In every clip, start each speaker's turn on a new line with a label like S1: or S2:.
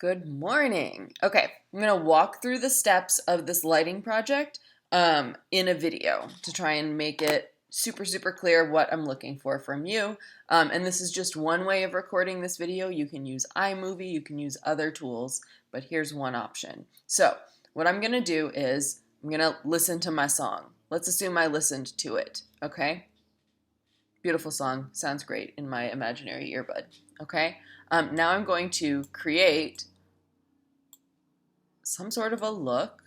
S1: Good morning. Okay, I'm going to walk through the steps of this lighting project in a video to try and make it super clear what I'm looking for from you. And this is just one way of recording this video. You can use iMovie, you can use other tools, but here's one option. So what I'm going to do is I'm going to listen to my song. Let's assume I listened to it, okay? Beautiful song, sounds great in my imaginary earbud, okay? Now I'm going to create some sort of a look,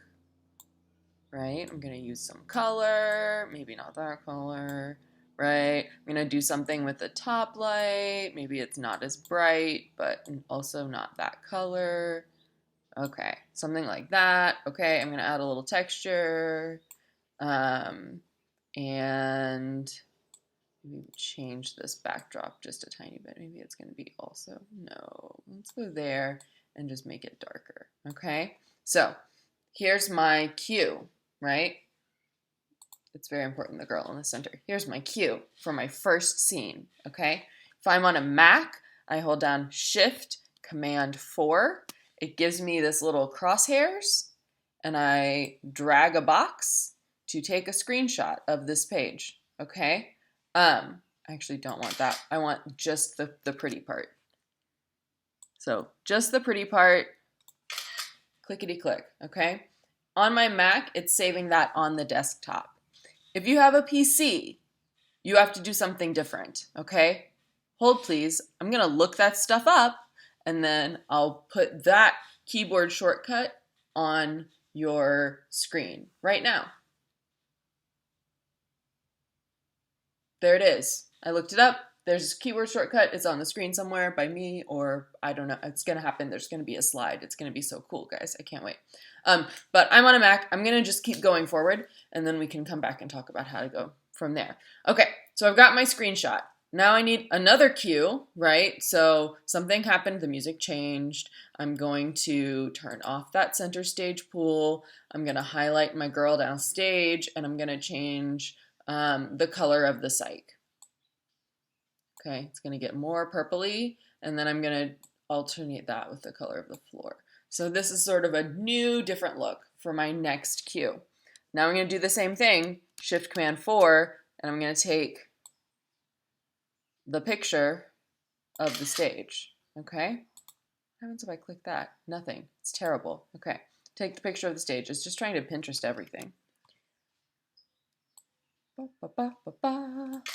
S1: right? I'm going to use some color, maybe not that color, right? I'm going to do something with the top light. Maybe it's not as bright, but also not that color. Okay, something like that. Okay, I'm going to add a little texture. And maybe change this backdrop just a tiny bit. Maybe it's going to be also, no, let's go there and just make it darker. Okay, so here's my cue, right? It's very important, the girl in the center. Here's my cue for my first scene, okay? If I'm on a Mac, I hold down Shift Command 4. It gives me this little crosshairs, and I drag a box to take a screenshot of this page, okay? I actually don't want that. I want just the pretty part. So just the pretty part, clickety click, okay? On my Mac, it's saving that on the desktop. If you have a PC, you have to do something different, okay? Hold please. I'm gonna look that stuff up and then I'll put that keyboard shortcut on your screen right now. There it is. I looked it up. There's a keyboard shortcut. It's on the screen somewhere by me, or I don't know. It's going to happen. There's going to be a slide. It's going to be so cool, guys. I can't wait. But I'm on a Mac. I'm going to just keep going forward, and then we can come back and talk about how to go from there. Okay, so I've got my screenshot. Now I need another cue, right? So something happened. The music changed. I'm going to turn off that center stage pool. I'm going to highlight my girl downstage, and I'm going to change the color of the cyc. Okay, it's going to get more purpley, and then I'm going to alternate that with the color of the floor. So this is sort of a new, different look for my next cue. Now I'm going to do the same thing, Shift Command 4, and I'm going to take the picture of the stage. Okay? What happens if I click that? Nothing. It's terrible. Okay, take the picture of the stage. It's just trying to Pinterest everything.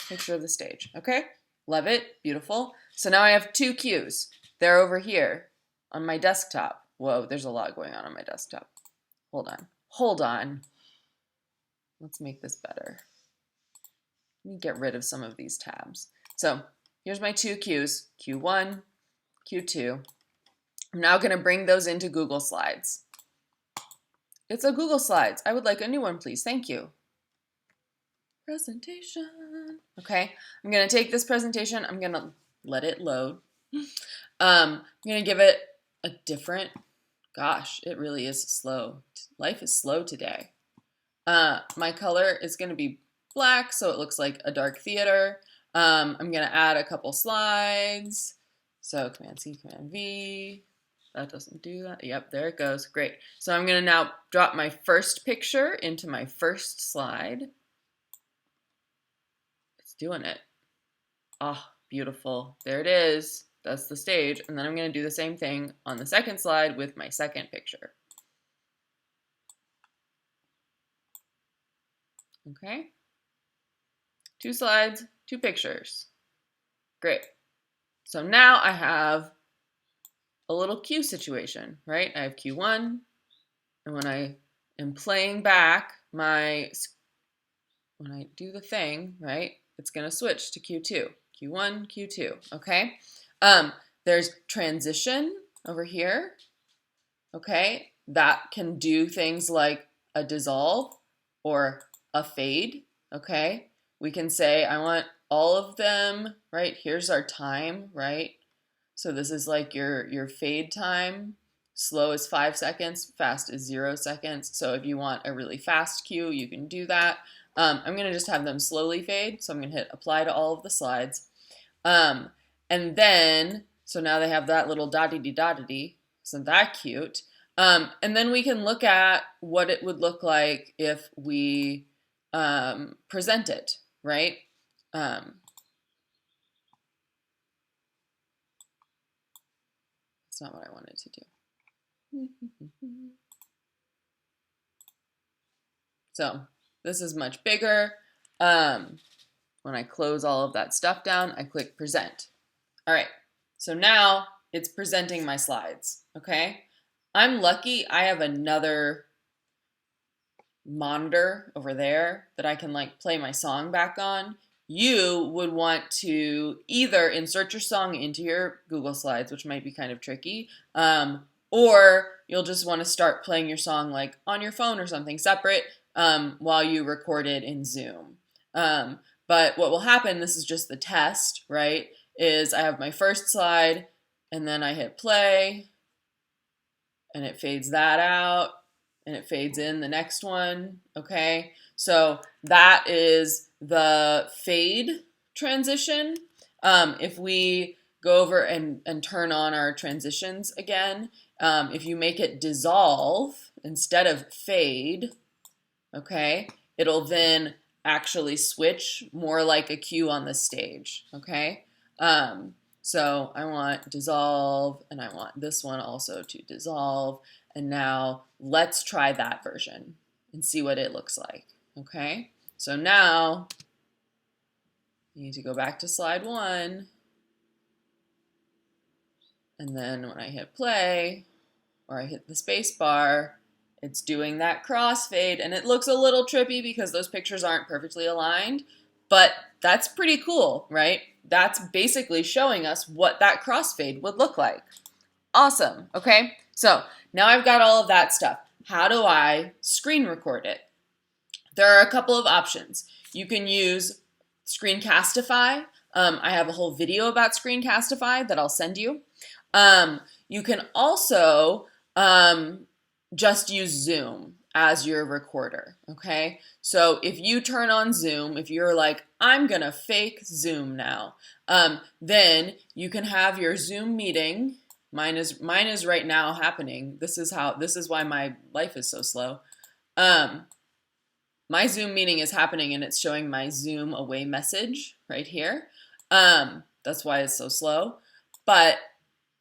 S1: Picture of the stage. Okay? Love it. Beautiful. So now I have two cues. They're over here on my desktop. Whoa, there's a lot going on my desktop. Hold on. Hold on. Let's make this better. Let me get rid of some of these tabs. So here's my two cues. Q1, Q2. I'm now going to bring those into Google Slides. It's a Google Slides. I would like a new one, please. Thank you. Presentation. Okay, I'm going to take this presentation. I'm going to let it load. I'm going to give it a different, gosh, it really is slow. Life is slow today. My color is going to be black, so it looks like a dark theater. I'm going to add a couple slides. So Command C, Command V. That doesn't do that. Yep, there it goes. Great. So I'm going to now drop my first picture into my first slide. Doing it. Ah, beautiful. There it is. That's the stage. And then I'm going to do the same thing on the second slide with my second picture. Okay. Two slides, two pictures. Great. So now I have a little cue situation, right? I have Q1, and when I am playing back when I do the thing, right, it's going to switch to Q2. Q1, Q2, okay? There's transition over here, okay? That can do things like a dissolve or a fade, okay? We can say, I want all of them, right? Here's our time, right? So this is like your fade time. Slow is 5 seconds, fast is 0 seconds. So if you want a really fast cue, you can do that. I'm going to just have them slowly fade. So I'm going to hit apply to all of the slides. And then, so now they have that little dotty-dee-dotty. Isn't that cute? And then we can look at what it would look like if we present it, right? That's not what I wanted to do. So this is much bigger. When I close all of that stuff down, I click present. All right, so now it's presenting my slides, okay? I'm lucky I have another monitor over there that I can like play my song back on. You would want to either insert your song into your Google Slides, which might be kind of tricky, or you'll just want to start playing your song like on your phone or something separate while you record it in Zoom. But what will happen, this is just the test, right, is I have my first slide and then I hit play and it fades that out and it fades in the next one, okay? So that is the fade transition. If we go over and turn on our transitions again, if you make it dissolve instead of fade, okay, it'll then actually switch more like a cue on the stage, okay? So I want dissolve, and I want this one also to dissolve, and now let's try that version and see what it looks like, okay? So now you need to go back to slide 1, and then when I hit play, or I hit the space bar, it's doing that crossfade, and it looks a little trippy because those pictures aren't perfectly aligned, but that's pretty cool, right? That's basically showing us what that crossfade would look like. Awesome, okay? So now I've got all of that stuff. How do I screen record it? There are a couple of options. You can use Screencastify. I have a whole video about Screencastify that I'll send you. You can also just use Zoom as your recorder, okay? So if you turn on Zoom, if you're like, I'm gonna fake Zoom now, then you can have your Zoom meeting. Mine is right now happening. This is why my life is so slow. My Zoom meeting is happening and it's showing my Zoom away message right here. That's why it's so slow. But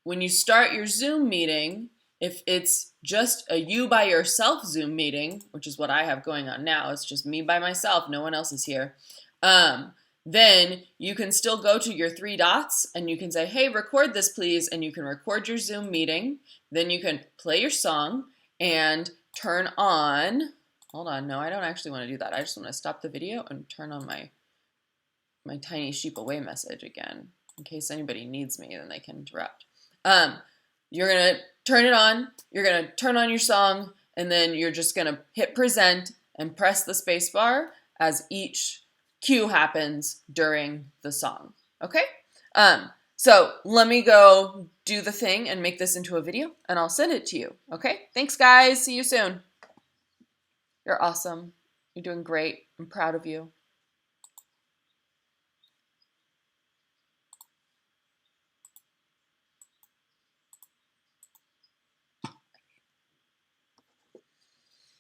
S1: when you start your Zoom meeting, if it's just a you by yourself Zoom meeting, which is what I have going on now, it's just me by myself, no one else is here, then you can still go to your 3 dots and you can say, hey, record this please, and you can record your Zoom meeting. Then you can play your song and turn on, hold on, no, I don't actually want to do that. I just want to stop the video and turn on my tiny sheep away message again, in case anybody needs me, then they can interrupt. You're gonna turn it on, you're gonna turn on your song, and then you're just gonna hit present and press the space bar as each cue happens during the song, okay? So let me go do the thing and make this into a video, and I'll send it to you, okay? Thanks, guys. See you soon. You're awesome. You're doing great. I'm proud of you.